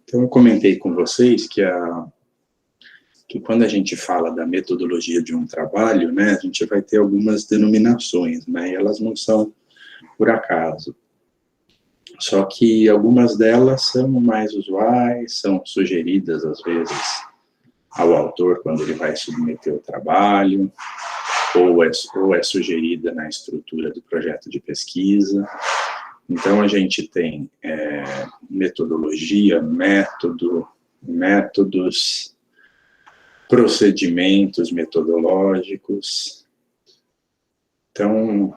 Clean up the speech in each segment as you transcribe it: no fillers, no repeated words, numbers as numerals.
Então, eu comentei com vocês que quando a gente fala da metodologia de um trabalho, né, a gente vai ter algumas denominações, né, e elas não são por acaso. Só que algumas delas são mais usuais, são sugeridas, às vezes, ao autor quando ele vai submeter o trabalho, ou é sugerida na estrutura do projeto de pesquisa. Então, a gente tem metodologia, métodos, procedimentos metodológicos. Então,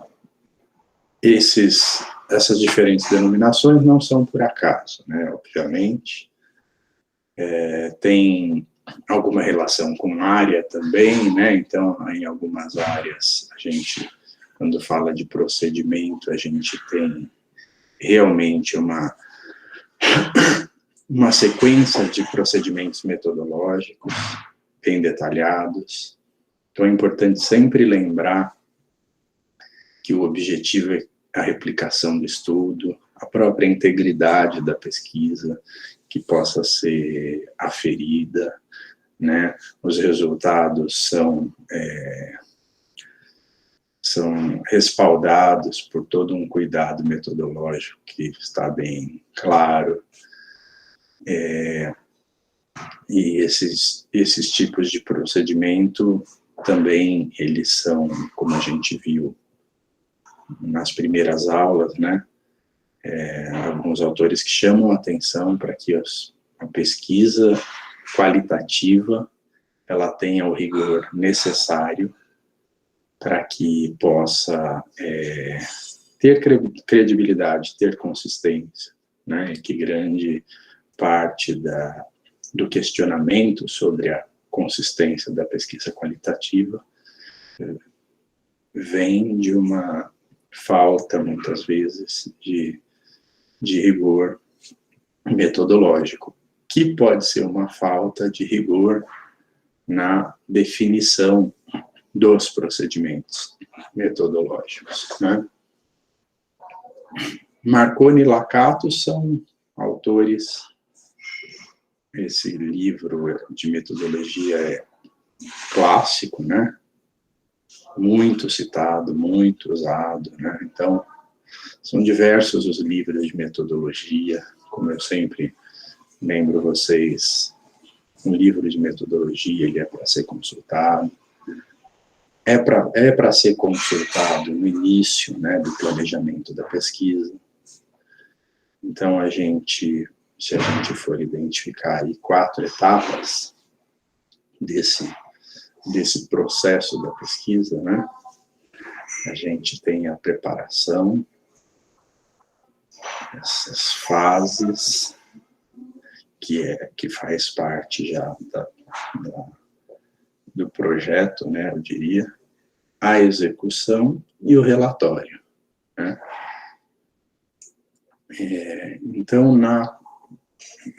essas diferentes denominações não são por acaso, né? Obviamente, tem alguma relação com área também, né? Então, em algumas áreas, a gente, quando fala de procedimento, a gente tem realmente uma sequência de procedimentos metodológicos bem detalhados. Então, é importante sempre lembrar que o objetivo é a replicação do estudo, a própria integridade da pesquisa, que possa ser aferida, né? Os resultados são respaldados por todo um cuidado metodológico que está bem claro. E esses tipos de procedimento também, eles são, como a gente viu nas primeiras aulas, né? Alguns autores que chamam a atenção para que a pesquisa qualitativa ela tenha o rigor necessário para que possa ter credibilidade, ter consistência, né? Que grande parte do questionamento sobre a consistência da pesquisa qualitativa vem de uma falta, muitas vezes, de rigor metodológico, que pode ser uma falta de rigor na definição dos procedimentos metodológicos, né? Marconi e Lakatos são autores. Esse livro de metodologia é clássico, né? Muito citado, muito usado, né? Então, são diversos os livros de metodologia, como eu sempre lembro vocês, um livro de metodologia, ele é para ser consultado, é para ser consultado no início, né, do planejamento da pesquisa. Então, se a gente for identificar aí 4 etapas desse processo da pesquisa, né, a gente tem a preparação, essas fases, que faz parte já do projeto, né, eu diria, a execução e o relatório, né? Então,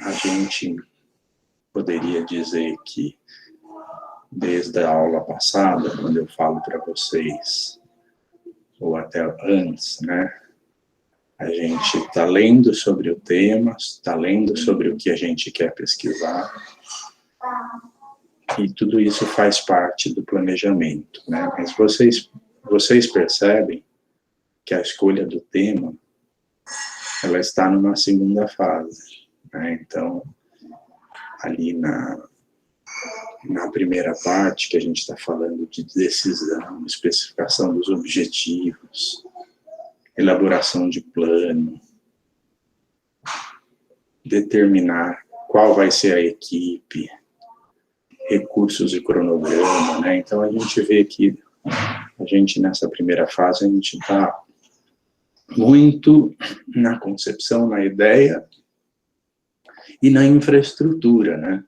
a gente poderia dizer que, desde a aula passada, quando eu falo para vocês, ou até antes, né, a gente está lendo sobre o tema, está lendo sobre o que a gente quer pesquisar, e tudo isso faz parte do planejamento, né? Mas vocês percebem que a escolha do tema, ela está numa segunda fase, né? Então, ali na primeira parte, que a gente está falando de decisão, especificação dos objetivos, elaboração de plano, determinar qual vai ser a equipe, recursos e cronograma, né? Então, a gente vê que nessa primeira fase, a gente está muito na concepção, na ideia e na infraestrutura, né?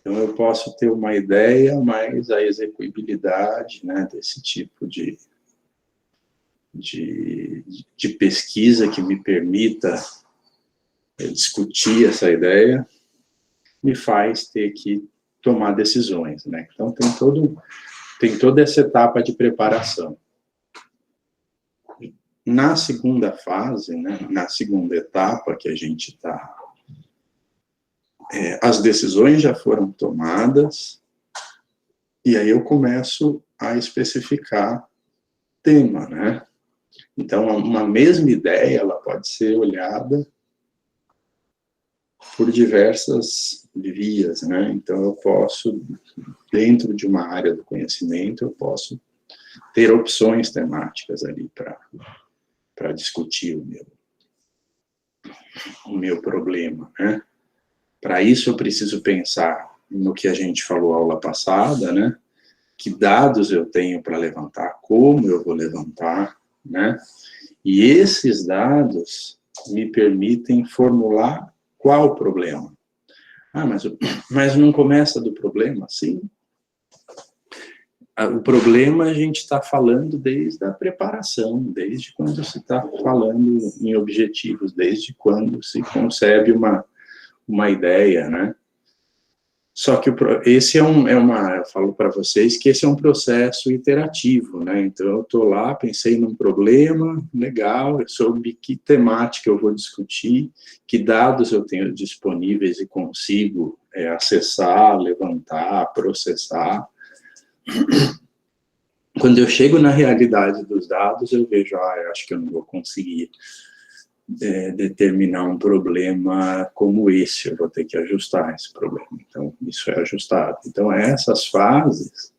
Então, eu posso ter uma ideia, mas a execuibilidade, né, desse tipo de pesquisa que me permita discutir essa ideia, me faz ter que tomar decisões, né? Então, tem toda essa etapa de preparação. Na segunda fase, né, na segunda etapa que a gente está, as decisões já foram tomadas, e aí eu começo a especificar tema, né? Então, uma mesma ideia, ela pode ser olhada por diversas vias, né? Então, eu posso, dentro de uma área do conhecimento, eu posso ter opções temáticas ali para discutir o meu problema, né? Para isso, eu preciso pensar no que a gente falou aula passada, né? Que dados eu tenho para levantar, como eu vou levantar, né? E esses dados me permitem formular qual o problema. Ah, mas não começa do problema? Sim. O problema a gente está falando desde a preparação, desde quando se está falando em objetivos, desde quando se concebe uma ideia, né? Só que esse eu falo para vocês que esse é um processo iterativo, né? Então, eu estou lá, pensei num problema, legal, sobre que temática eu vou discutir, que dados eu tenho disponíveis e consigo acessar, levantar, processar. Quando eu chego na realidade dos dados, eu vejo, eu acho que eu não vou conseguir determinar um problema como esse, eu vou ter que ajustar esse problema. Então, isso é ajustado. Então, essas fases,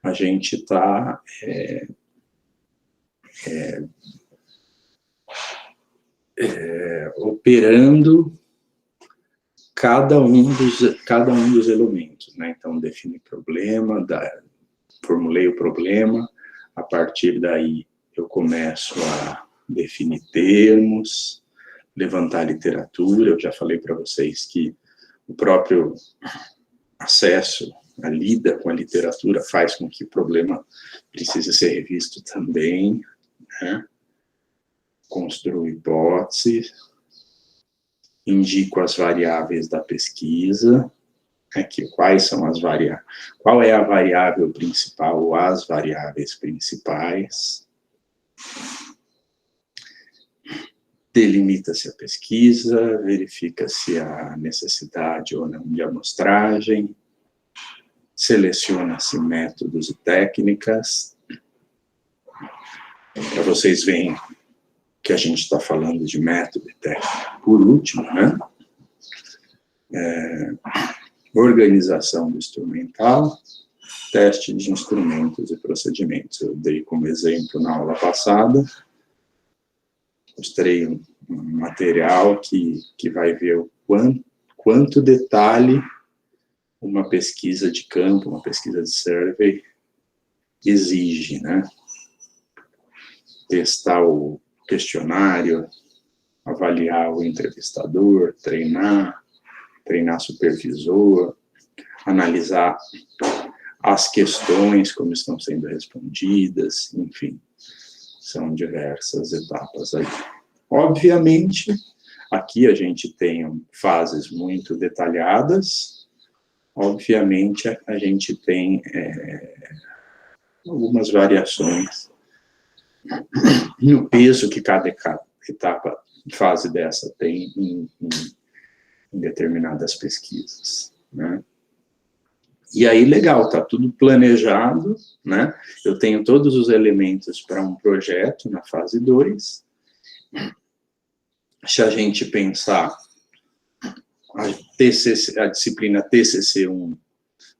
a gente está operando cada um dos elementos, né? Então, define problema, formulei o problema, a partir daí eu começo a definir termos, levantar literatura. Eu já falei para vocês que o próprio acesso, a lida com a literatura faz com que o problema precise ser revisto também, né? Construo hipóteses, indico as variáveis da pesquisa, quais são as variáveis, qual é a variável principal ou as variáveis principais, delimita-se a pesquisa, verifica-se a necessidade ou não de amostragem, seleciona-se métodos e técnicas. Para vocês verem que a gente está falando de método e técnica. Por último, né? Organização do instrumental, teste de instrumentos e procedimentos. Eu dei como exemplo na aula passada, mostrei um material que vai ver o quanto detalhe uma pesquisa de campo, uma pesquisa de survey exige, né? Testar o questionário, avaliar o entrevistador, treinar supervisor, analisar as questões, como estão sendo respondidas, enfim, são diversas etapas aí. Obviamente, aqui a gente tem fases muito detalhadas, obviamente a gente tem algumas variações no peso que cada etapa, fase dessa tem em determinadas pesquisas, né? E aí, legal, tá tudo planejado, né? Eu tenho todos os elementos para um projeto na fase 2. Se a gente pensar, a disciplina TCC1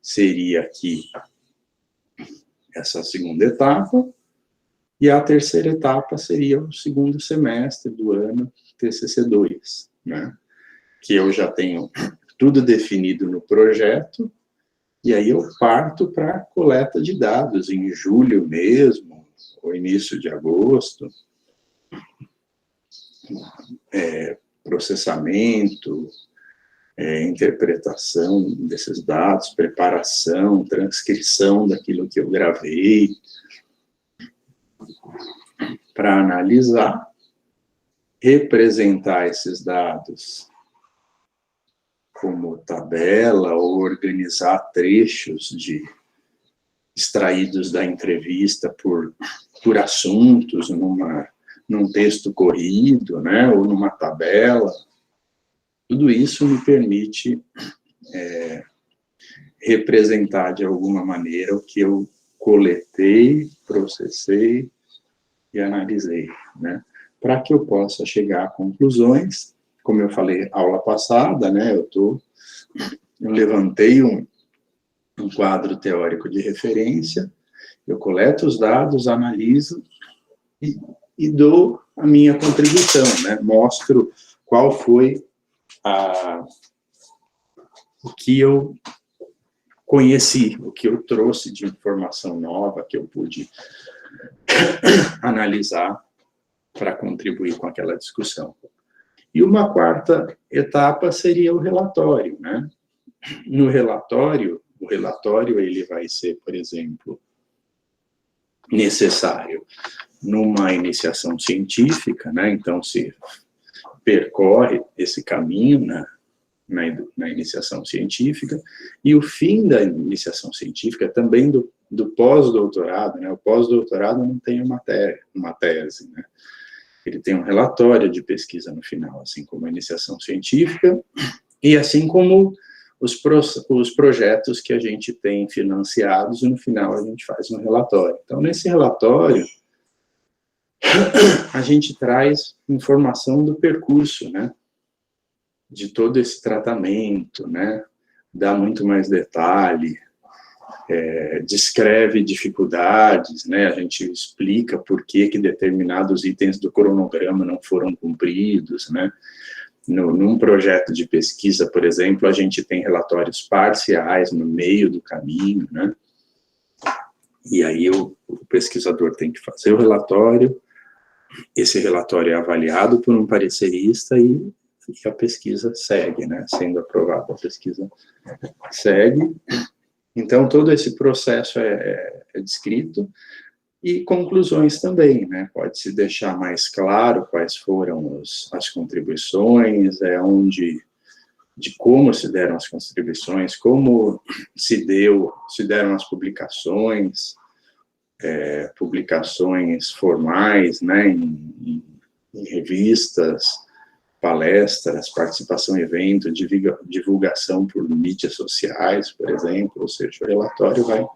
seria aqui essa segunda etapa, e a terceira etapa seria o segundo semestre do ano, TCC2, né? Que eu já tenho tudo definido no projeto, e aí eu parto para a coleta de dados, em julho mesmo, ou início de agosto, processamento, interpretação desses dados, preparação, transcrição daquilo que eu gravei, para analisar, representar esses dados como tabela, ou organizar trechos extraídos da entrevista por assuntos, num texto corrido, né, ou numa tabela. Tudo isso me permite representar de alguma maneira o que eu coletei, processei e analisei, né, para que eu possa chegar a conclusões. Como eu falei aula passada, né, eu levantei um quadro teórico de referência, eu coleto os dados, analiso e dou a minha contribuição, né? Mostro qual foi o que eu conheci, o que eu trouxe de informação nova que eu pude analisar para contribuir com aquela discussão. E uma quarta etapa seria o relatório, né? No relatório, o relatório ele vai ser, por exemplo, necessário numa iniciação científica, né? Então, se percorre esse caminho na iniciação científica, e o fim da iniciação científica também do pós-doutorado, né? O pós-doutorado não tem uma tese, né? Ele tem um relatório de pesquisa no final, assim como a iniciação científica, e assim como os projetos que a gente tem financiados, e no final a gente faz um relatório. Então, nesse relatório, a gente traz informação do percurso, né? De todo esse tratamento, né? Dá muito mais detalhe, descreve dificuldades, né? A gente explica por que determinados itens do cronograma não foram cumpridos, né? Num projeto de pesquisa, por exemplo, a gente tem relatórios parciais no meio do caminho, né? E aí o pesquisador tem que fazer o relatório, esse relatório é avaliado por um parecerista e a pesquisa segue, né? Sendo aprovada, a pesquisa segue. Então, todo esse processo é descrito, e conclusões também, né? Pode-se deixar mais claro quais foram as contribuições, de como se deram as contribuições, como se deram as publicações, publicações formais, né? Em revistas, palestras, participação em evento, divulgação por mídias sociais, por exemplo, ou seja, o relatório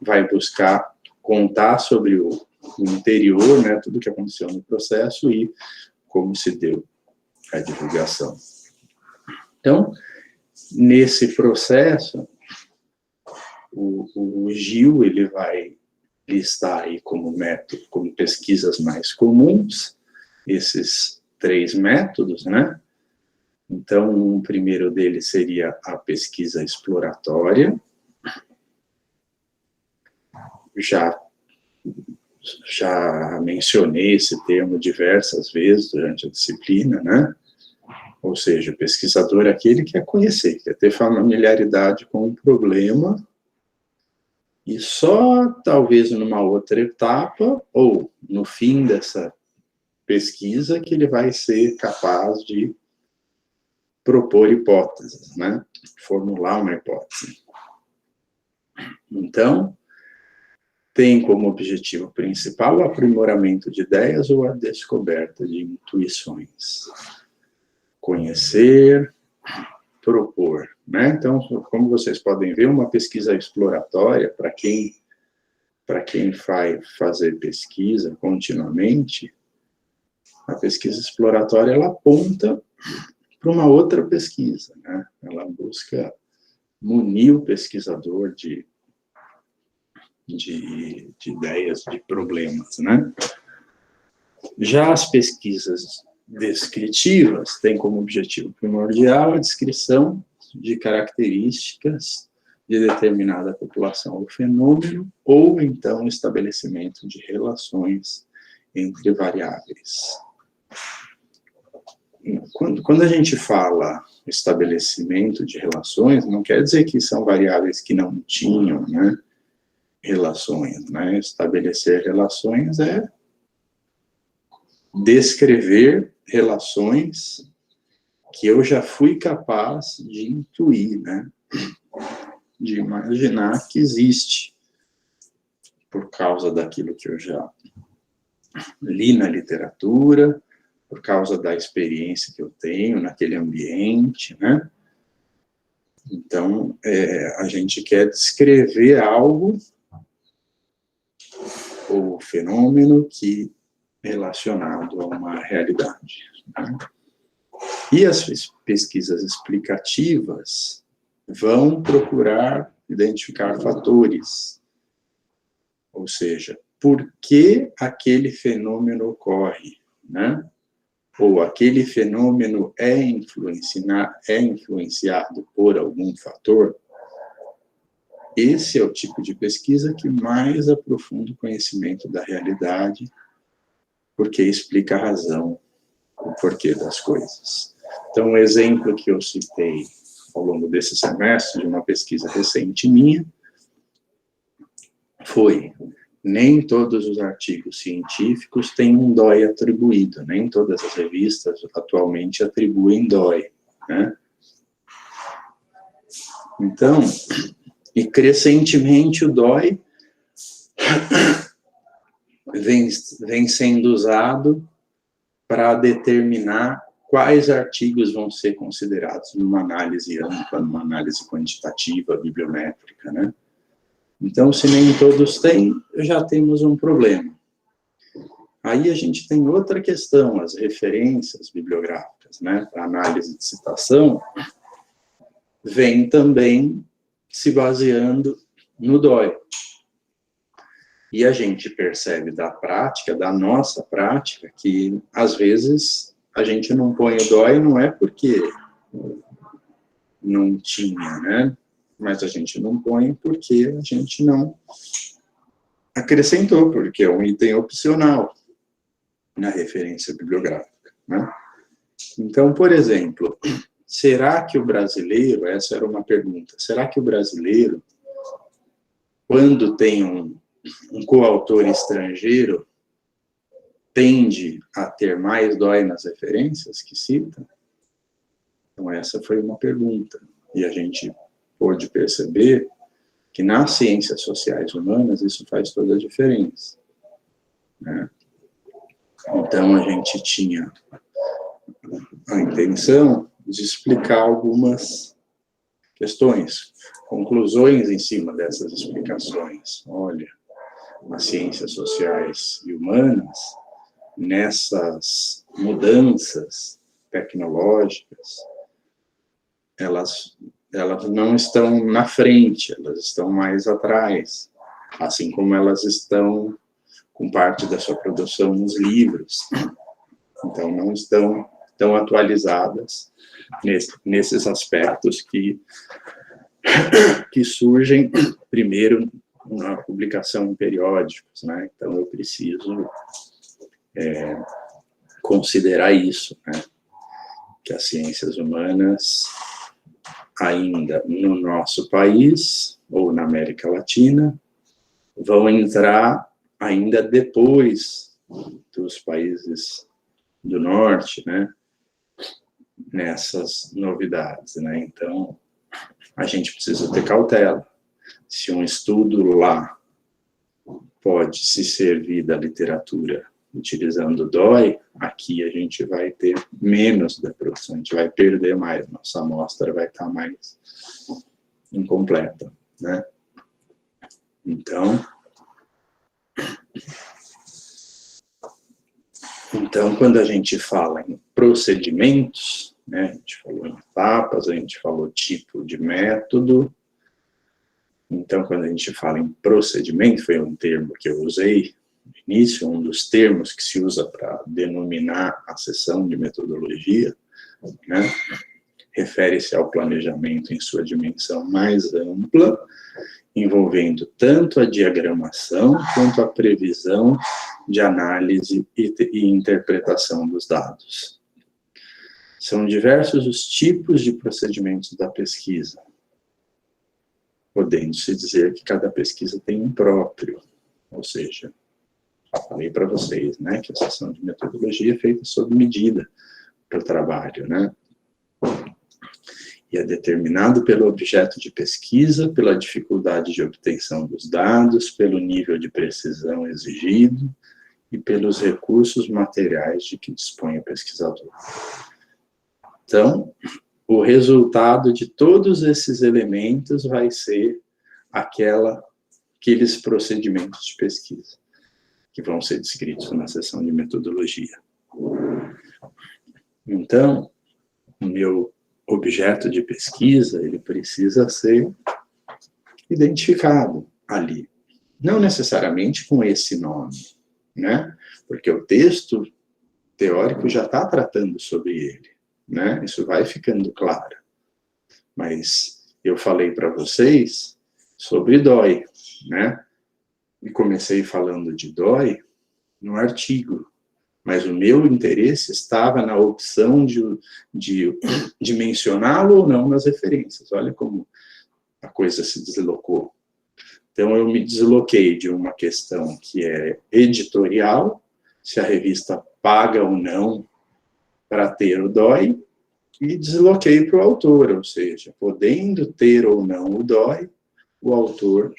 vai buscar contar sobre o interior, né, tudo que aconteceu no processo e como se deu a divulgação. Então, nesse processo, o Gil, ele vai listar aí como método, como pesquisas mais comuns, esses 3 métodos, né? Então, o primeiro deles seria a pesquisa exploratória. Já mencionei esse termo diversas vezes durante a disciplina, né? Ou seja, o pesquisador é aquele que quer conhecer, quer ter familiaridade com o problema, e só talvez numa outra etapa, ou no fim dessa pesquisa, que ele vai ser capaz de propor hipóteses, né? Formular uma hipótese. Então, tem como objetivo principal o aprimoramento de ideias ou a descoberta de intuições. Conhecer, propor, né? Então, como vocês podem ver, uma pesquisa exploratória, para quem vai fazer pesquisa continuamente, a pesquisa exploratória, ela aponta para uma outra pesquisa, né? Ela busca munir o pesquisador de ideias, de problemas, né? Já as pesquisas descritivas têm como objetivo primordial a descrição de características de determinada população ou fenômeno, ou então o estabelecimento de relações entre variáveis. Quando a gente fala estabelecimento de relações, não quer dizer que são variáveis que não tinham, né, relações, né? Estabelecer relações é descrever relações que eu já fui capaz de intuir, né? De imaginar que existe, por causa daquilo que eu já li na literatura, por causa da experiência que eu tenho naquele ambiente, né? Então, a gente quer descrever algo, ou fenômeno, que é relacionado a uma realidade, né? E as pesquisas explicativas vão procurar identificar fatores, ou seja, por que aquele fenômeno ocorre, né? Ou aquele fenômeno é influenciado por algum fator. Esse é o tipo de pesquisa que mais aprofunda o conhecimento da realidade, porque explica a razão, o porquê das coisas. Então, um exemplo que eu citei ao longo desse semestre, de uma pesquisa recente minha, foi: nem todos os artigos científicos têm um DOI atribuído, nem todas as revistas atualmente atribuem DOI, né? Então, e crescentemente o DOI vem sendo usado para determinar quais artigos vão ser considerados numa análise ampla, numa análise quantitativa, bibliométrica, né? Então, se nem todos têm, já temos um problema. Aí a gente tem outra questão, as referências bibliográficas, né? Para análise de citação, vem também se baseando no DOI. E a gente percebe da prática, da nossa prática, que às vezes a gente não põe o DOI, não é porque não tinha, né? Mas a gente não põe porque a gente não acrescentou, porque é um item opcional na referência bibliográfica, né? Então, por exemplo, será que o brasileiro, essa era uma pergunta, será que o brasileiro, quando tem um coautor estrangeiro, tende a ter mais DOI nas referências que cita? Então, essa foi uma pergunta. E a gente pôde perceber que nas ciências sociais humanas isso faz toda a diferença, né? Então, a gente tinha a intenção de explicar algumas questões, conclusões em cima dessas explicações. Olha, as ciências sociais e humanas, nessas mudanças tecnológicas, elas não estão na frente, elas estão mais atrás, assim como elas estão com parte da sua produção nos livros. Então, não estão tão atualizadas nesses aspectos que surgem primeiro na publicação em periódicos, né? Então, eu preciso considerar isso, né? Que as ciências humanas, ainda no nosso país, ou na América Latina, vão entrar ainda depois dos países do norte, né? Nessas novidades, né? Então, a gente precisa ter cautela. Se um estudo lá pode se servir da literatura utilizando DOI, aqui a gente vai ter menos da produção, a gente vai perder mais, nossa amostra vai estar mais incompleta, né? Então, quando a gente fala em procedimentos, né, a gente falou em etapas, a gente falou tipo de método. Então, quando a gente fala em procedimento, foi um termo que eu usei no início, um dos termos que se usa para denominar a seção de metodologia, né, refere-se ao planejamento em sua dimensão mais ampla, envolvendo tanto a diagramação quanto a previsão de análise e interpretação dos dados. São diversos os tipos de procedimentos da pesquisa, podendo-se dizer que cada pesquisa tem um próprio, ou seja, falei para vocês, né, que a seção de metodologia é feita sob medida para o trabalho, né, e é determinado pelo objeto de pesquisa, pela dificuldade de obtenção dos dados, pelo nível de precisão exigido e pelos recursos materiais de que dispõe o pesquisador. Então, o resultado de todos esses elementos vai ser aqueles procedimentos de pesquisa que vão ser descritos na seção de metodologia. Então, o meu objeto de pesquisa, ele precisa ser identificado ali. Não necessariamente com esse nome, né? Porque o texto teórico já está tratando sobre ele, né? Isso vai ficando claro. Mas eu falei para vocês sobre DOI, né? E comecei falando de DOI no artigo, mas o meu interesse estava na opção de mencioná-lo ou não nas referências. Olha como a coisa se deslocou. Então, eu me desloquei de uma questão que é editorial, se a revista paga ou não para ter o DOI, e desloquei para o autor, ou seja, podendo ter ou não o DOI, o autor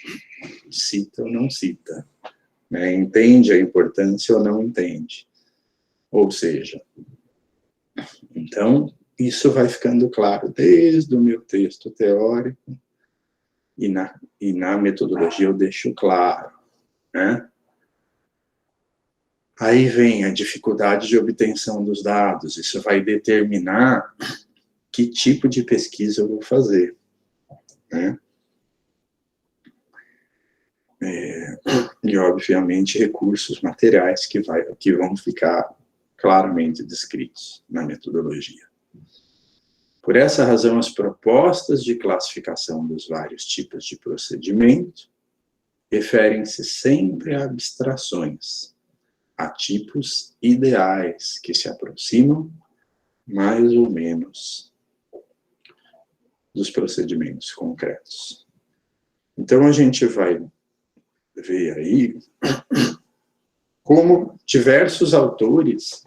cita ou não cita, né? Entende a importância ou não entende. Ou seja, então, isso vai ficando claro desde o meu texto teórico, e na metodologia eu deixo claro, né? Aí vem a dificuldade de obtenção dos dados, isso vai determinar que tipo de pesquisa eu vou fazer, né? E, obviamente, recursos materiais que vão ficar claramente descritos na metodologia. Por essa razão, as propostas de classificação dos vários tipos de procedimento referem-se sempre a abstrações, a tipos ideais que se aproximam mais ou menos dos procedimentos concretos. Então, a gente vai ver aí como diversos autores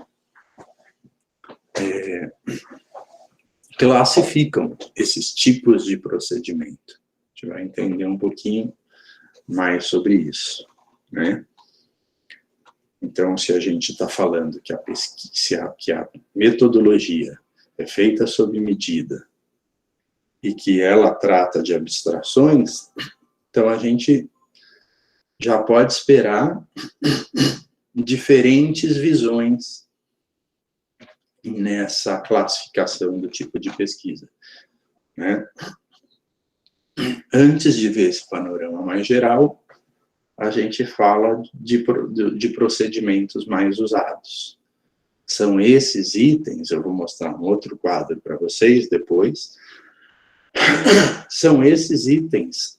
classificam esses tipos de procedimento. A gente vai entender um pouquinho mais sobre isso, né? Então, se a gente está falando que a metodologia é feita sob medida e que ela trata de abstrações, então a gente já pode esperar diferentes visões nessa classificação do tipo de pesquisa, né? Antes de ver esse panorama mais geral, a gente fala de procedimentos mais usados. São esses itens, eu vou mostrar um outro quadro para vocês depois, são esses itens,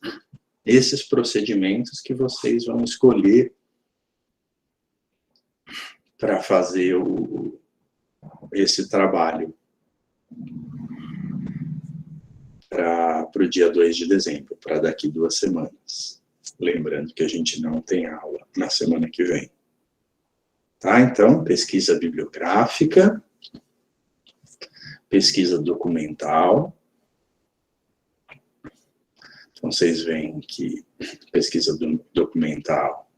esses procedimentos que vocês vão escolher para fazer esse trabalho para o dia 2 de dezembro, para daqui 2 semanas. Lembrando que a gente não tem aula na semana que vem. Tá? Então, pesquisa bibliográfica, pesquisa documental. Então, vocês veem que pesquisa documental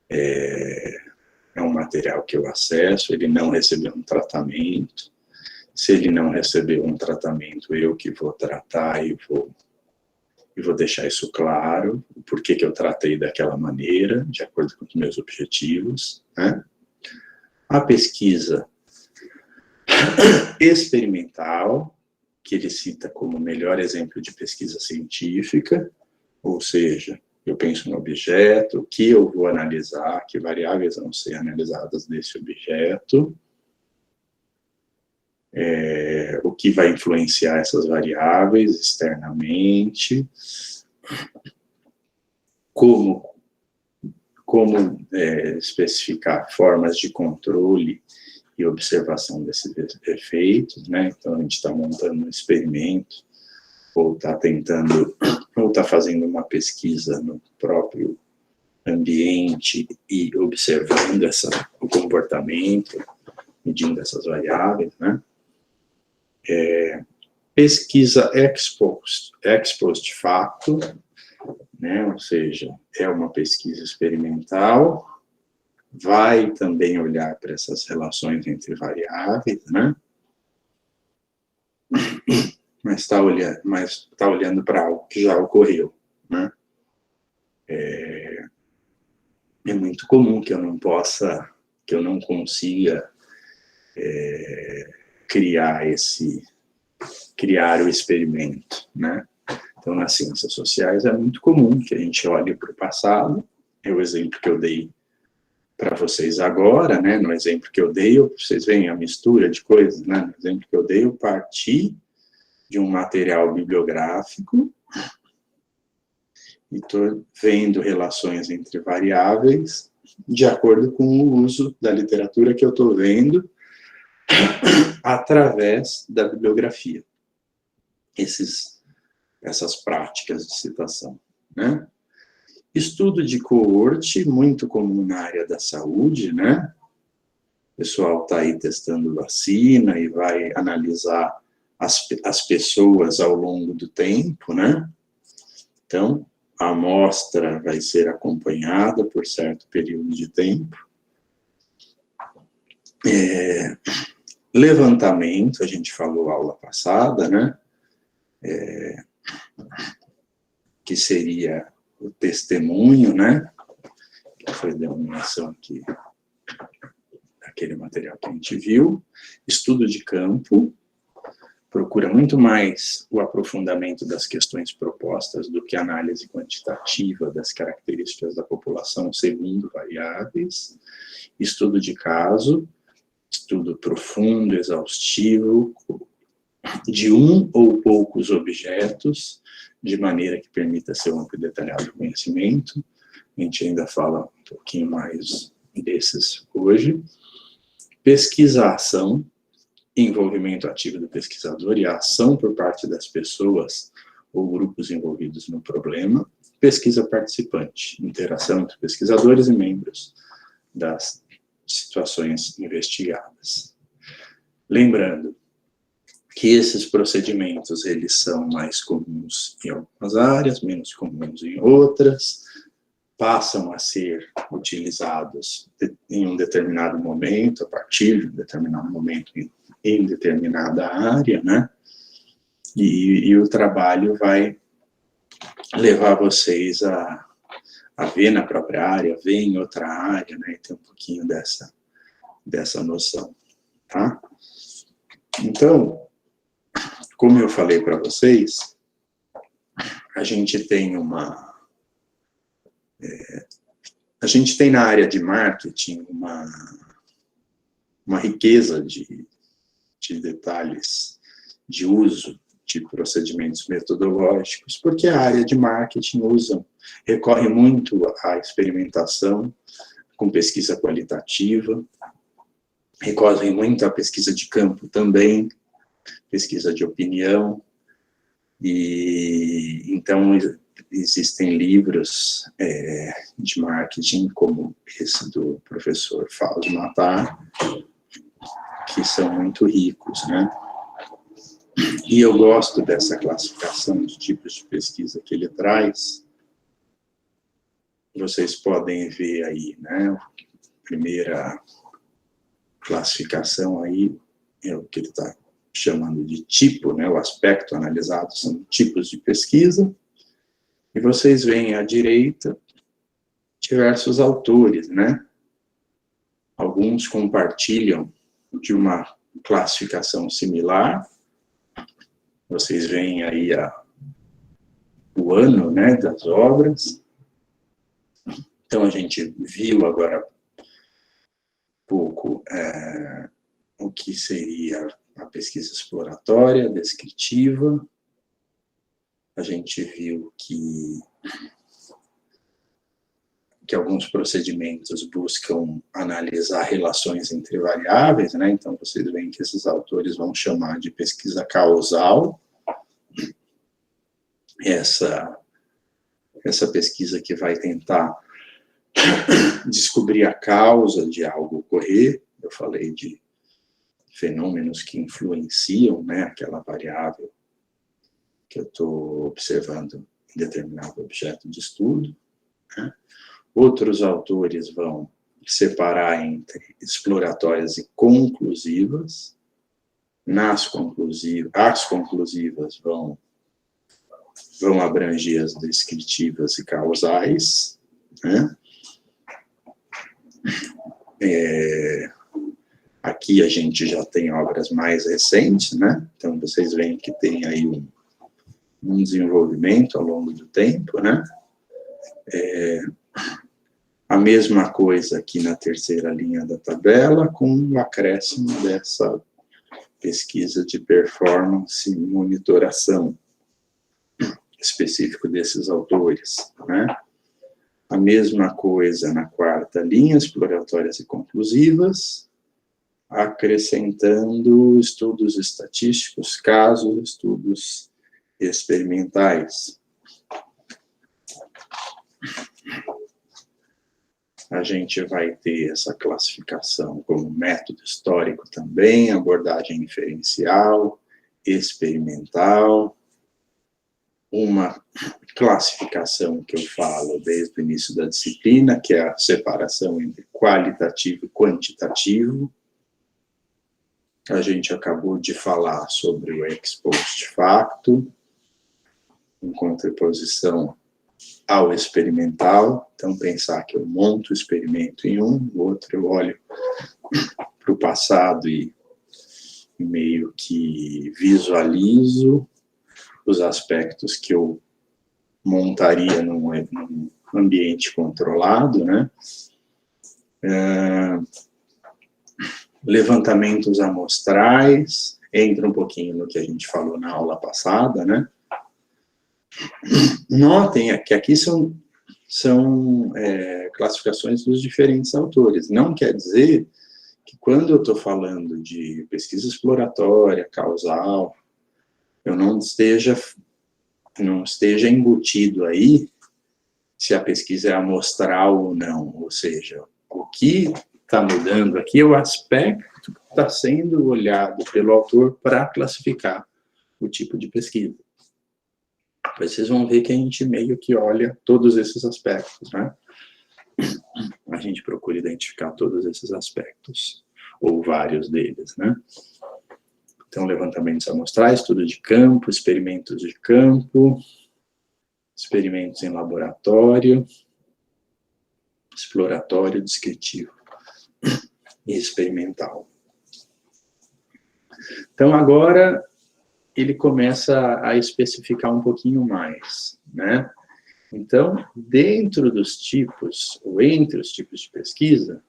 é um material que eu acesso, ele não recebeu um tratamento. Se ele não recebeu um tratamento, eu que vou tratar e vou deixar isso claro, por que eu tratei daquela maneira, de acordo com os meus objetivos, né? A pesquisa experimental, que ele cita como o melhor exemplo de pesquisa científica, ou seja, eu penso no objeto, o que eu vou analisar, que variáveis vão ser analisadas desse objeto, o que vai influenciar essas variáveis externamente, como especificar formas de controle e observação desses efeitos, né? Então, a gente está montando um experimento, ou está tentando, ou está fazendo uma pesquisa no próprio ambiente e observando o comportamento, medindo essas variáveis, né? Pesquisa ex post facto, né? Ou seja, é uma pesquisa experimental, vai também olhar para essas relações entre variáveis, né? Mas está olhando para algo que já ocorreu, né? É muito comum que eu não consiga criar o experimento, né? Então, nas ciências sociais é muito comum que a gente olhe para o passado. É o exemplo que eu dei para vocês agora, né? No exemplo que eu dei, vocês veem a mistura de coisas, né? No exemplo que eu dei, eu parti de um material bibliográfico e estou vendo relações entre variáveis de acordo com o uso da literatura que eu estou vendo através da bibliografia. Essas práticas de citação, né? Estudo de coorte, muito comum na área da saúde, né? O pessoal está aí testando vacina e vai analisar as pessoas ao longo do tempo, né? Então, a amostra vai ser acompanhada por certo período de tempo. Levantamento, a gente falou aula passada, né? Que seria o testemunho, né? Que foi a denominação aqui daquele material que a gente viu. Estudo de campo, procura muito mais o aprofundamento das questões propostas do que a análise quantitativa das características da população segundo variáveis. Estudo de caso, estudo profundo, exaustivo, de um ou poucos objetos, de maneira que permita seu amplo e detalhado conhecimento. A gente ainda fala um pouquinho mais desses hoje. Pesquisa-ação, envolvimento ativo do pesquisador e a ação por parte das pessoas ou grupos envolvidos no problema. Pesquisa participante, interação entre pesquisadores e membros das situações investigadas. Lembrando que esses procedimentos, eles são mais comuns em algumas áreas, menos comuns em outras, passam a ser utilizados em um determinado momento, a partir de um determinado momento em determinada área, né? E o trabalho vai levar vocês a ver na própria área, ver em outra área, né? E ter um pouquinho dessa noção, tá? Então, como eu falei para vocês, a gente tem na área de marketing uma riqueza de detalhes de uso de procedimentos metodológicos, porque a área de marketing recorre muito à experimentação com pesquisa qualitativa, recorre muito à pesquisa de campo também, pesquisa de opinião, e então existem livros de marketing, como esse do professor Fausto Matar, que são muito ricos, né? E eu gosto dessa classificação de tipos de pesquisa que ele traz. Vocês podem ver aí, né? A primeira classificação aí é o que ele está chamando de tipo, né? O aspecto analisado são tipos de pesquisa. E vocês veem à direita diversos autores, né? Alguns compartilham de uma classificação similar. Vocês veem aí o ano, né, das obras. Então, a gente viu agora pouco o que seria a pesquisa exploratória, descritiva. A gente viu que alguns procedimentos buscam analisar relações entre variáveis, né? Então, vocês veem que esses autores vão chamar de pesquisa causal. Essa pesquisa que vai tentar descobrir a causa de algo ocorrer. Eu falei de fenômenos que influenciam, né, aquela variável que eu estou observando em determinado objeto de estudo, né? Outros autores vão separar entre exploratórias e conclusivas. As conclusivas vão abranger as descritivas e causais, né? Aqui a gente já tem obras mais recentes, né? Então, vocês veem que tem aí um desenvolvimento ao longo do tempo, né? A mesma coisa aqui na terceira linha da tabela, com o acréscimo dessa pesquisa de performance e monitoração específico desses autores, né? A mesma coisa na quarta linha, exploratórias e conclusivas, acrescentando estudos estatísticos, casos, estudos experimentais. A gente vai ter essa classificação como método histórico também, abordagem inferencial, experimental, uma classificação que eu falo desde o início da disciplina, que é a separação entre qualitativo e quantitativo. A gente acabou de falar sobre o ex post facto, em contraposição ao experimental. Então, pensar que eu monto o experimento em um, o outro eu olho para o passado e meio que visualizo os aspectos que eu montaria num ambiente controlado, né? Levantamentos amostrais, entra um pouquinho no que a gente falou na aula passada, né? Notem que aqui são classificações dos diferentes autores. Não quer dizer que quando eu estou falando de pesquisa exploratória, causal, eu não esteja embutido aí se a pesquisa é amostral ou não. Ou seja, o que está mudando aqui é o aspecto que está sendo olhado pelo autor para classificar o tipo de pesquisa. Vocês vão ver que a gente meio que olha todos esses aspectos, né? A gente procura identificar todos esses aspectos, ou vários deles, né? Então, levantamentos amostrais, estudo de campo, experimentos de campo, experimentos em laboratório, exploratório, descritivo e experimental. Então, agora, ele começa a especificar um pouquinho mais, né? Então, dentro dos tipos, ou entre os tipos de pesquisa,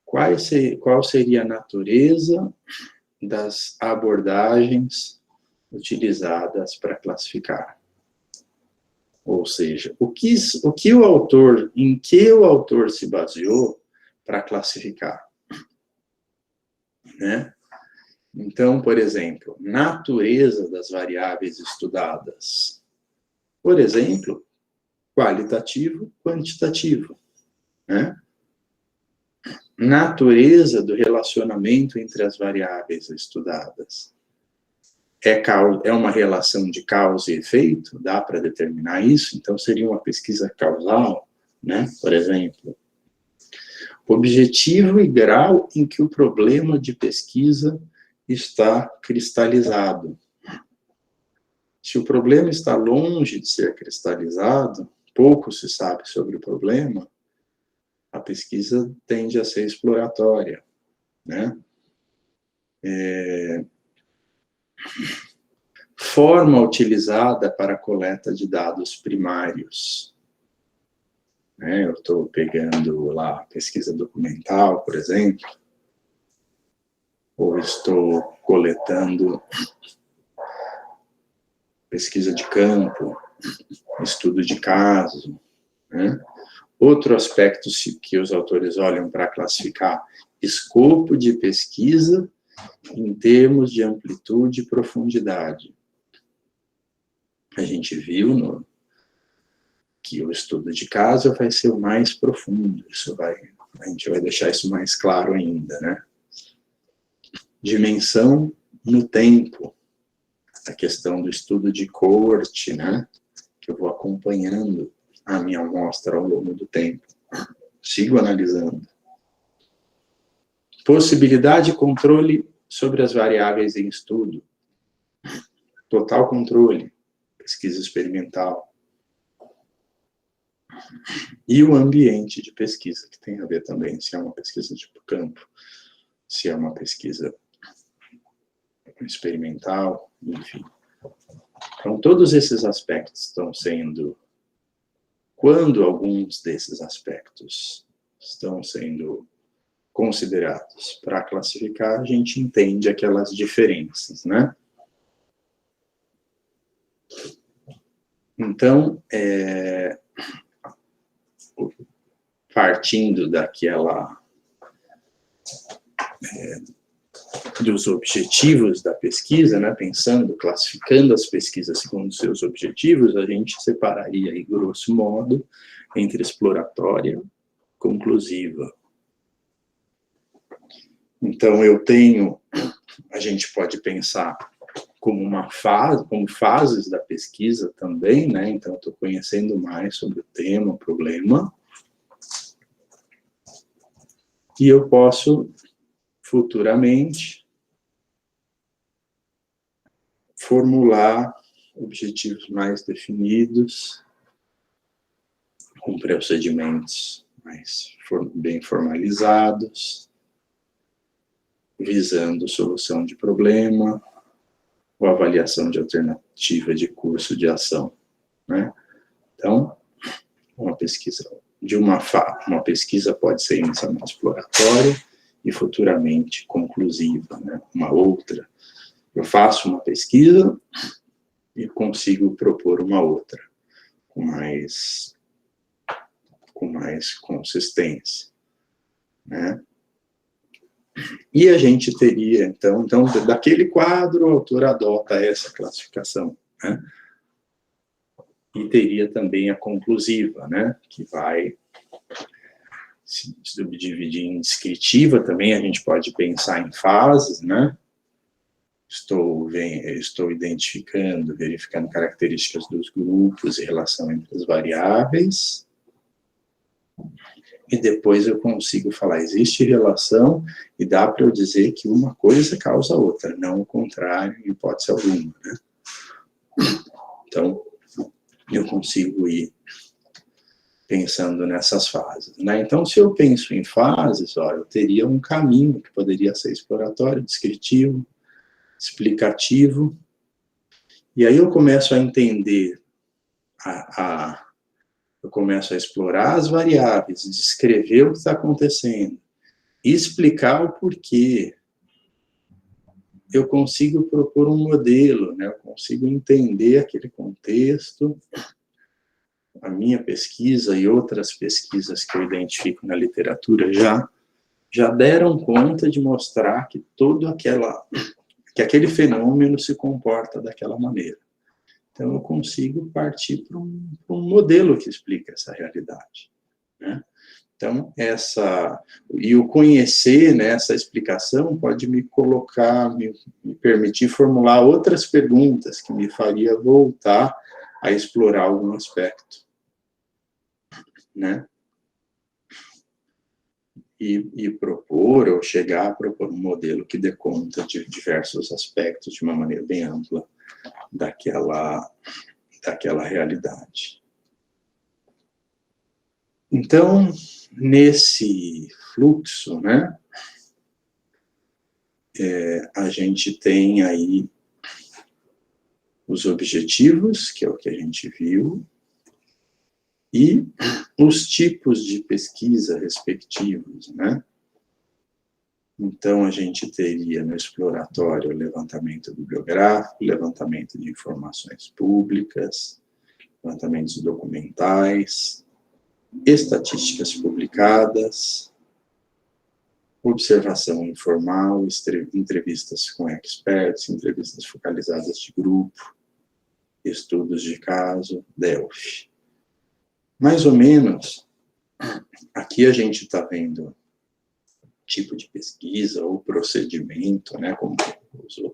qual seria a natureza das abordagens utilizadas para classificar? Ou seja, em que o autor se baseou para classificar, né? Então, por exemplo, natureza das variáveis estudadas. Por exemplo, qualitativo, quantitativo, né? Natureza do relacionamento entre as variáveis estudadas. É uma relação de causa e efeito? Dá para determinar isso? Então, seria uma pesquisa causal, né? Por exemplo. Objetivo e grau em que o problema de pesquisa está cristalizado. Se o problema está longe de ser cristalizado, pouco se sabe sobre o problema, a pesquisa tende a ser exploratória, né? Forma utilizada para a coleta de dados primários. Eu estou pegando lá pesquisa documental, por exemplo, ou estou coletando pesquisa de campo, estudo de caso, né? Outro aspecto que os autores olham para classificar, escopo de pesquisa em termos de amplitude e profundidade. A gente viu que o estudo de caso vai ser o mais profundo, a gente vai deixar isso mais claro ainda, né? Dimensão no tempo, a questão do estudo de coorte, né? Que eu vou acompanhando a minha amostra ao longo do tempo. Sigo analisando. Possibilidade de controle sobre as variáveis em estudo. Total controle. Pesquisa experimental. E o ambiente de pesquisa, que tem a ver também, se é uma pesquisa de campo, se é uma pesquisa experimental, enfim. Então, todos esses aspectos estão sendo... Quando alguns desses aspectos estão sendo considerados para classificar, a gente entende aquelas diferenças, né? Então, partindo daquela... dos objetivos da pesquisa, né, pensando, classificando as pesquisas segundo seus objetivos, a gente separaria aí, grosso modo, entre exploratória e conclusiva. Então, a gente pode pensar como uma fase, como fases da pesquisa também, né, então eu estou conhecendo mais sobre o tema, o problema, e eu posso, futuramente, formular objetivos mais definidos, com procedimentos mais bem formalizados, visando solução de problema, ou avaliação de alternativa de curso de ação, né? Então, uma pesquisa pode ser inicialmente exploratória e futuramente conclusiva, né? Uma outra. Eu faço uma pesquisa e consigo propor uma outra, com mais consistência, né? E a gente teria, então, daquele quadro, o autor adota essa classificação, né? E teria também a conclusiva, né? Que vai se subdividir em descritiva também, a gente pode pensar em fases, né? Estou identificando, verificando características dos grupos e relação entre as variáveis. E depois eu consigo falar, existe relação e dá para eu dizer que uma coisa causa a outra, não o contrário, em hipótese alguma, né? Então, eu consigo ir pensando nessas fases, né? Então, se eu penso em fases, ó, eu teria um caminho que poderia ser exploratório, descritivo, explicativo, e aí eu começo a entender, eu começo a explorar as variáveis, descrever o que está acontecendo, explicar o porquê, eu consigo propor um modelo, né? Eu consigo entender aquele contexto, a minha pesquisa e outras pesquisas que eu identifico na literatura já deram conta de mostrar que que aquele fenômeno se comporta daquela maneira. Então, eu consigo partir para um modelo que explica essa realidade, né? Então, o conhecer, né, essa explicação pode me permitir formular outras perguntas que me faria voltar a explorar algum aspecto, né? E propor, ou chegar a propor um modelo que dê conta de diversos aspectos de uma maneira bem ampla daquela realidade. Então, nesse fluxo, né, a gente tem aí os objetivos, que é o que a gente viu, e os tipos de pesquisa respectivos, né? Então, a gente teria no exploratório o levantamento bibliográfico, levantamento de informações públicas, levantamentos documentais, estatísticas publicadas, observação informal, entrevistas com experts, entrevistas focalizadas de grupo, estudos de caso, Delphi. Mais ou menos, aqui a gente está vendo tipo de pesquisa ou procedimento, né, como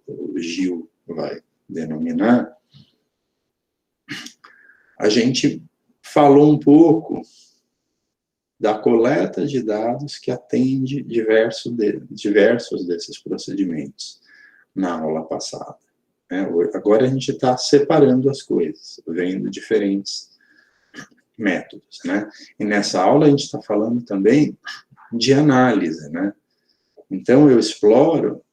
o Gil vai denominar. A gente falou um pouco da coleta de dados que atende diversos desses procedimentos na aula passada. Agora a gente está separando as coisas, vendo diferentes métodos, né? E nessa aula a gente está falando também de análise, né? Então eu exploro,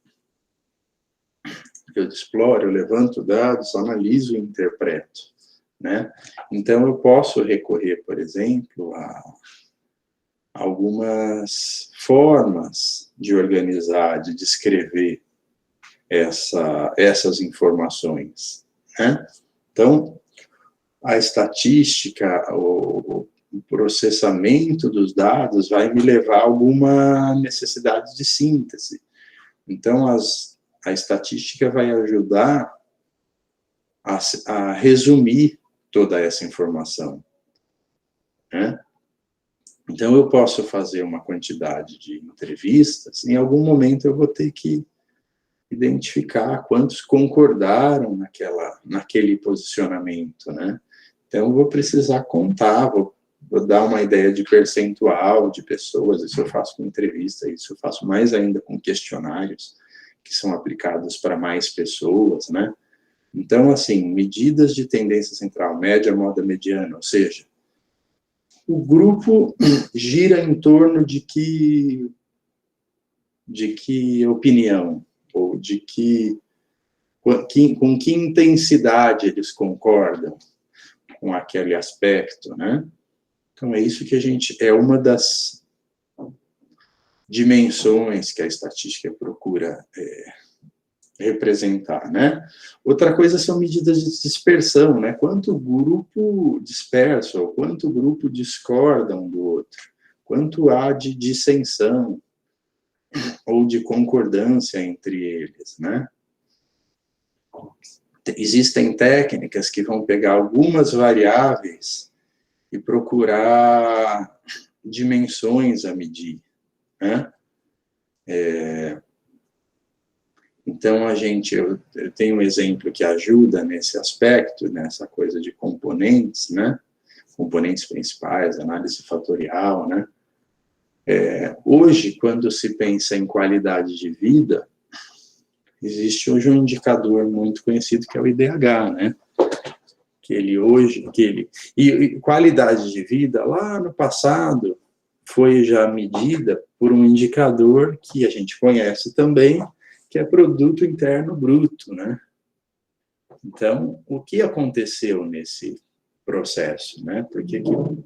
eu levanto dados, analiso e interpreto, né? Então eu posso recorrer, por exemplo, a algumas formas de organizar, de descrever essas informações, né? Então, a estatística, o processamento dos dados vai me levar a alguma necessidade de síntese. Então, a estatística vai ajudar a resumir toda essa informação, né? Então, eu posso fazer uma quantidade de entrevistas, em algum momento eu vou ter que identificar quantos concordaram naquele posicionamento, né? Então, eu vou precisar contar, vou dar uma ideia de percentual de pessoas, isso eu faço com entrevista, isso eu faço mais ainda com questionários, que são aplicados para mais pessoas, né? Então, assim, medidas de tendência central, média, moda, mediana, ou seja, o grupo gira em torno de que opinião, ou com que intensidade eles concordam com aquele aspecto, né? Então, é isso que é uma das dimensões que a estatística procura representar, né? Outra coisa são medidas de dispersão, né? Quanto grupo dispersa, ou quanto grupo discorda um do outro, quanto há de dissensão ou de concordância entre eles, né? Existem técnicas que vão pegar algumas variáveis e procurar dimensões a medir, né? Então, eu tenho um exemplo que ajuda nesse aspecto, nessa coisa de componentes, né? Componentes principais, análise fatorial, né? Hoje, quando se pensa em qualidade de vida, existe hoje um indicador muito conhecido que é o IDH, né? E qualidade de vida, lá no passado, foi já medida por um indicador que a gente conhece também, que é produto interno bruto, né? Então, o que aconteceu nesse processo, né? Por que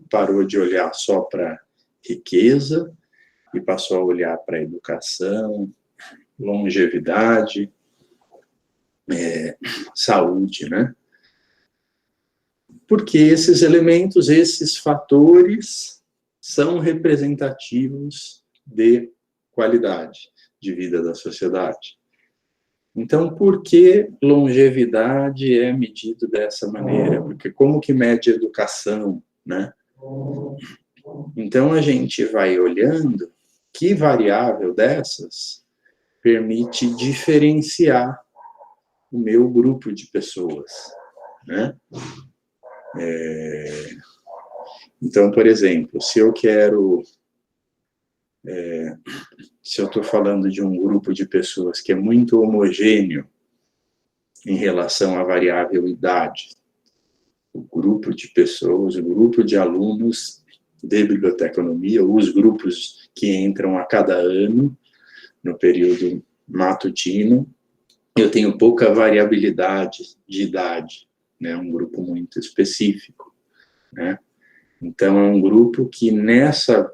parou de olhar só para riqueza e passou a olhar para educação, longevidade, saúde, né? Porque esses elementos, esses fatores são representativos de qualidade de vida da sociedade. Então, por que longevidade é medido dessa maneira? Porque como que mede educação, né? Então, a gente vai olhando que variável dessas permite diferenciar o meu grupo de pessoas, né? Então, por exemplo, se eu estou falando de um grupo de pessoas que é muito homogêneo em relação à variável idade, o grupo de pessoas, o grupo de alunos de biblioteconomia, ou os grupos que entram a cada ano no período matutino, eu tenho pouca variabilidade de idade, né? Um grupo muito específico, né? Então, é um grupo que nessa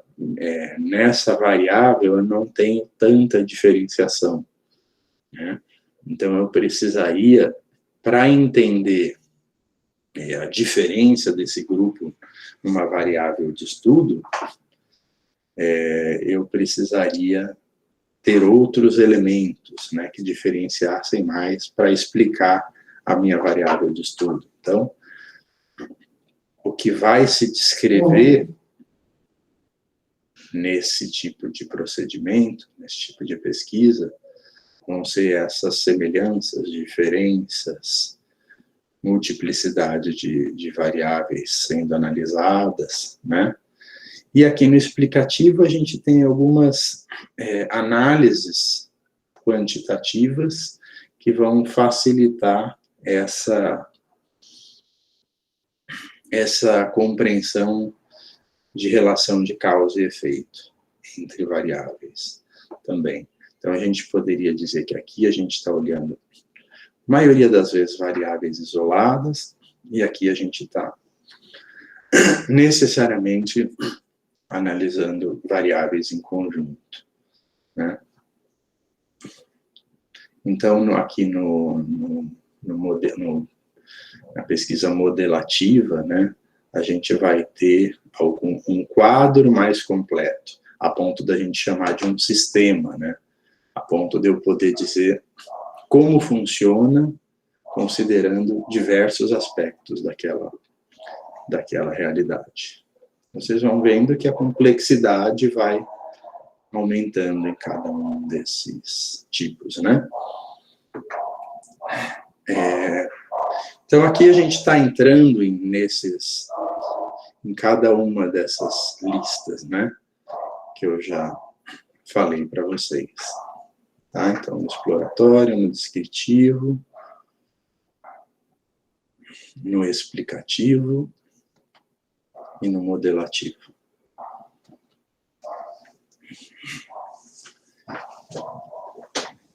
variável eu não tenho tanta diferenciação, né? Então, eu precisaria, para entender a diferença desse grupo numa variável de estudo, eu precisaria ter outros elementos, né, que diferenciassem mais para explicar a minha variável de estudo. Então, o que vai se descrever nesse tipo de procedimento, nesse tipo de pesquisa, vão ser essas semelhanças, diferenças, multiplicidade de variáveis sendo analisadas, né? E aqui no explicativo a gente tem algumas análises quantitativas que vão facilitar essa compreensão de relação de causa e efeito entre variáveis também. Então, a gente poderia dizer que aqui a gente está olhando, a maioria das vezes, variáveis isoladas, e aqui a gente está necessariamente analisando variáveis em conjunto, né? Então, aqui na pesquisa modelativa, né, a gente vai ter um quadro mais completo, a ponto da gente chamar de um sistema, né, a ponto de eu poder dizer como funciona, considerando diversos aspectos daquela realidade. Vocês vão vendo que a complexidade vai aumentando em cada um desses tipos, né? Então, aqui a gente está entrando em cada uma dessas listas, né? Que eu já falei para vocês. Tá? Então, no exploratório, no descritivo, no explicativo e no modelativo.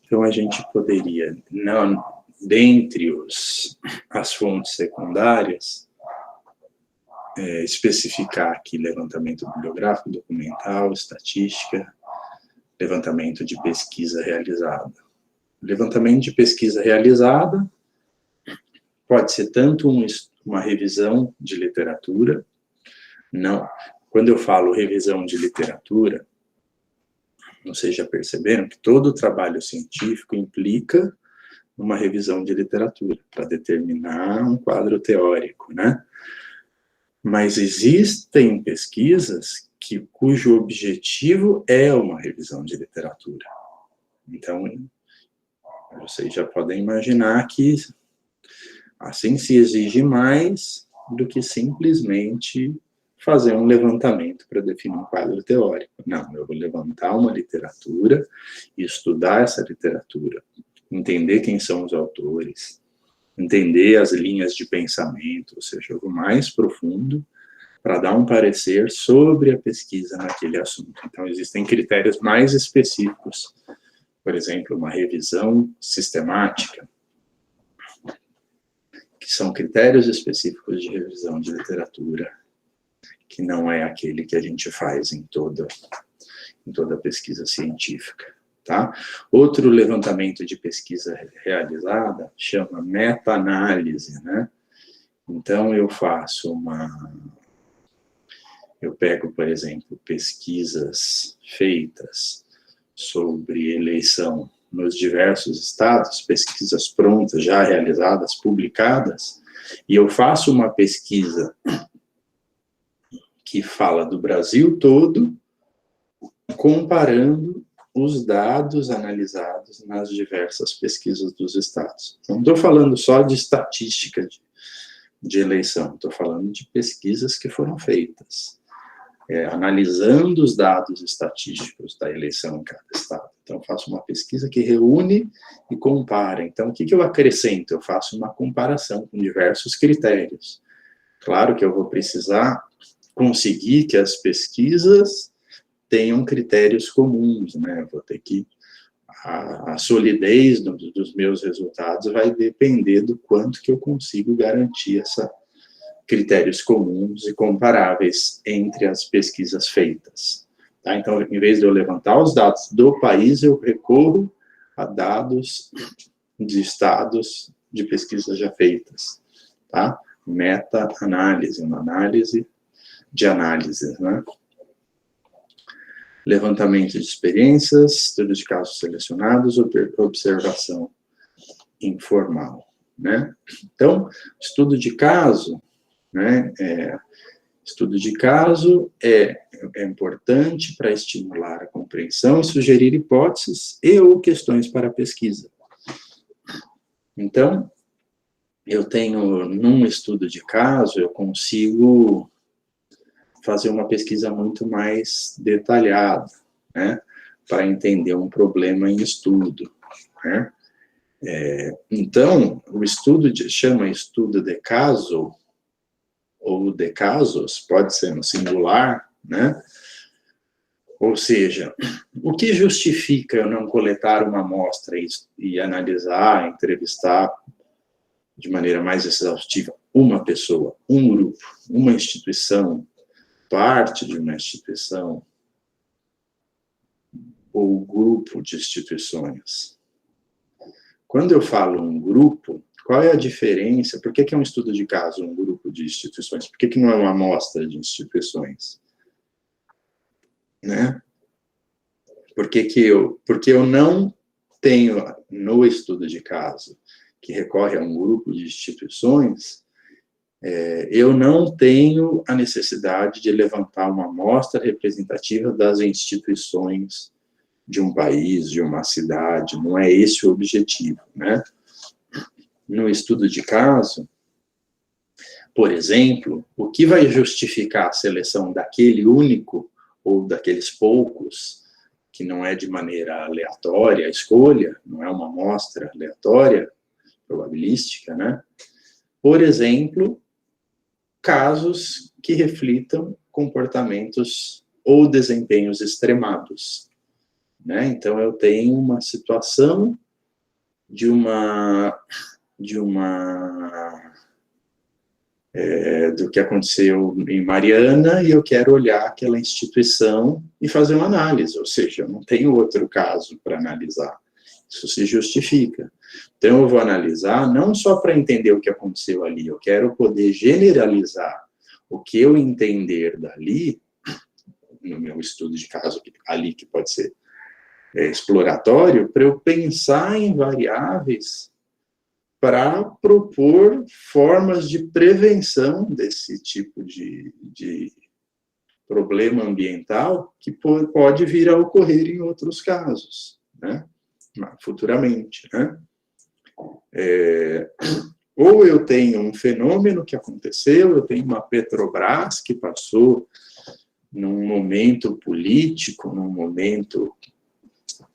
Então, a gente poderia, dentre as fontes secundárias, especificar aqui levantamento bibliográfico, documental, estatística, levantamento de pesquisa realizada. Levantamento de pesquisa realizada pode ser tanto uma revisão de literatura, não. Quando eu falo revisão de literatura, vocês já perceberam que todo trabalho científico implica uma revisão de literatura, para determinar um quadro teórico, né? Mas existem pesquisas cujo objetivo é uma revisão de literatura. Então, vocês já podem imaginar que assim se exige mais do que simplesmente fazer um levantamento para definir um quadro teórico. Não, eu vou levantar uma literatura e estudar essa literatura, entender quem são os autores, entender as linhas de pensamento, ou seja, eu vou mais profundo para dar um parecer sobre a pesquisa naquele assunto. Então, existem critérios mais específicos, por exemplo, uma revisão sistemática, que são critérios específicos de revisão de literatura, que não é aquele que a gente faz em toda pesquisa científica. Tá? Outro levantamento de pesquisa realizada chama meta-análise, né? Então, eu pego, por exemplo, pesquisas feitas sobre eleição nos diversos estados, pesquisas prontas, já realizadas, publicadas, e eu faço uma pesquisa que fala do Brasil todo, comparando os dados analisados nas diversas pesquisas dos estados. Não estou falando só de estatística de eleição, estou falando de pesquisas que foram feitas, analisando os dados estatísticos da eleição em cada estado. Então, faço uma pesquisa que reúne e compara. Então, o que eu acrescento? Eu faço uma comparação com diversos critérios. Claro que eu vou precisar conseguir que as pesquisas tenham critérios comuns, né? Vou ter que... A solidez dos meus resultados vai depender do quanto que eu consigo garantir critérios comuns e comparáveis entre as pesquisas feitas. Tá? Então, em vez de eu levantar os dados do país, eu recorro a dados de estados de pesquisas já feitas. Tá? Meta-análise, uma análise de análises, né? Levantamento de experiências, estudo de casos selecionados, observação informal, né? Então, estudo de caso, né? Estudo de caso é importante para estimular a compreensão e sugerir hipóteses e ou questões para a pesquisa. Então, eu tenho, num estudo de caso, eu consigo fazer uma pesquisa muito mais detalhada, né, para entender um problema em estudo, né. Então, o estudo chama estudo de caso, ou de casos, pode ser no singular, né, ou seja, o que justifica eu não coletar uma amostra e analisar, entrevistar de maneira mais exaustiva uma pessoa, um grupo, uma instituição, parte de uma instituição, ou grupo de instituições? Quando eu falo um grupo, qual é a diferença? Por que é um estudo de caso, um grupo de instituições? Por que não é uma amostra de instituições? Né? Porque eu não tenho, no estudo de caso, que recorre a um grupo de instituições, eu não tenho a necessidade de levantar uma amostra representativa das instituições de um país, de uma cidade, não é esse o objetivo, né? No estudo de caso, por exemplo, o que vai justificar a seleção daquele único ou daqueles poucos, que não é de maneira aleatória a escolha, não é uma amostra aleatória, probabilística, né? Por exemplo, casos que reflitam comportamentos ou desempenhos extremados, né? Então, eu tenho uma situação do que aconteceu em Mariana e eu quero olhar aquela instituição e fazer uma análise, ou seja, eu não tenho outro caso para analisar. Isso se justifica. Então, eu vou analisar não só para entender o que aconteceu ali, eu quero poder generalizar o que eu entender dali, no meu estudo de caso ali, que pode ser exploratório, para eu pensar em variáveis para propor formas de prevenção desse tipo de problema ambiental que pode vir a ocorrer em outros casos, né? Futuramente, né? Ou eu tenho um fenômeno que aconteceu, eu tenho uma Petrobras que passou num momento político, num momento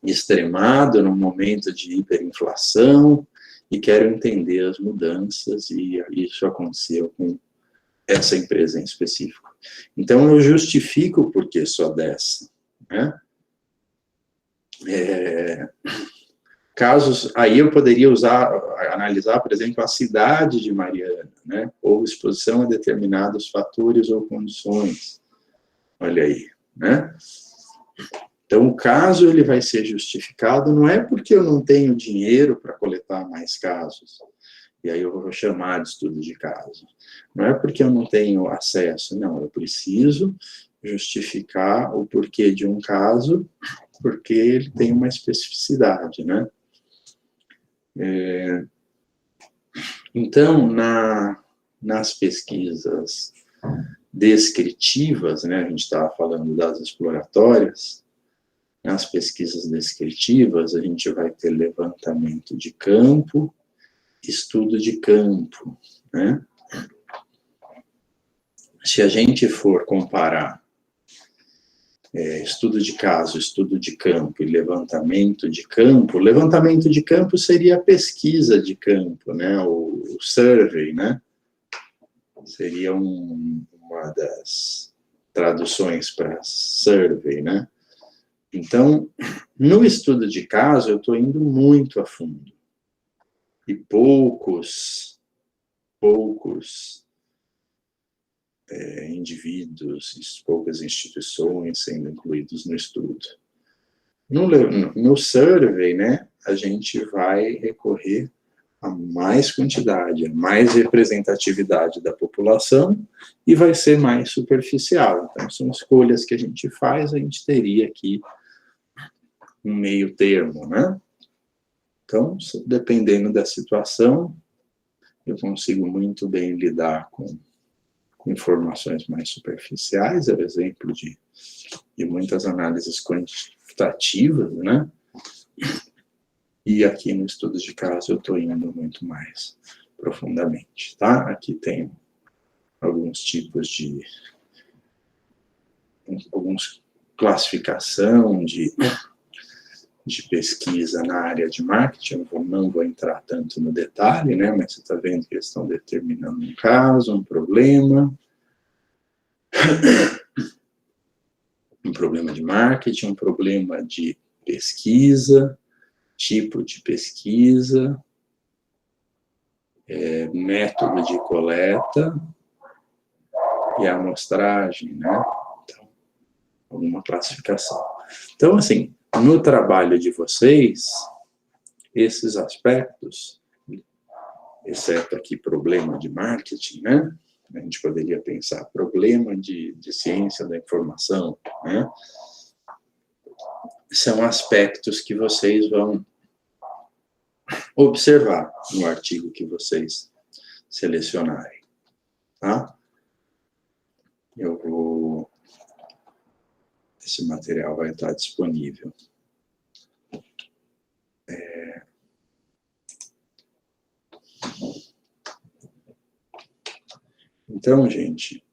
extremado, num momento de hiperinflação, e quero entender as mudanças, e isso aconteceu com essa empresa em específico. Então, eu justifico o porquê só dessa, né? Casos, aí eu poderia analisar, por exemplo, a cidade de Mariana, né? Ou exposição a determinados fatores ou condições. Olha aí, né? Então, o caso ele vai ser justificado, não é porque eu não tenho dinheiro para coletar mais casos, e aí eu vou chamar de estudo de caso. Não é porque eu não tenho acesso, não, eu preciso justificar o porquê de um caso, porque ele tem uma especificidade, né? Então, nas pesquisas descritivas, né, a gente estava falando das exploratórias, nas pesquisas descritivas, a gente vai ter levantamento de campo, estudo de campo, né? Se a gente for comparar estudo de caso, estudo de campo e levantamento de campo seria a pesquisa de campo, né? O survey, né? Seria uma das traduções para survey, né? Então, no estudo de caso, eu estou indo muito a fundo. E poucos indivíduos, poucas instituições sendo incluídos no estudo. No survey, né, a gente vai recorrer a mais quantidade, a mais representatividade da população e vai ser mais superficial. Então, são escolhas que a gente faz, a gente teria aqui um meio termo, né? Então, dependendo da situação, eu consigo muito bem lidar com informações mais superficiais, é o exemplo de muitas análises quantitativas, né? E aqui no estudo de caso eu estou indo muito mais profundamente, tá? Aqui tem alguns tipos de alguns classificação de pesquisa na área de marketing, eu não vou entrar tanto no detalhe, né, mas você está vendo que eles estão determinando um caso, um problema de marketing, um problema de pesquisa, tipo de pesquisa, método de coleta e a amostragem, né? Então, alguma classificação. Então, assim, no trabalho de vocês, esses aspectos, exceto aqui problema de marketing, né? A gente poderia pensar problema de ciência da informação, né? São aspectos que vocês vão observar no artigo que vocês selecionarem, tá? Esse material vai estar disponível. Então, gente,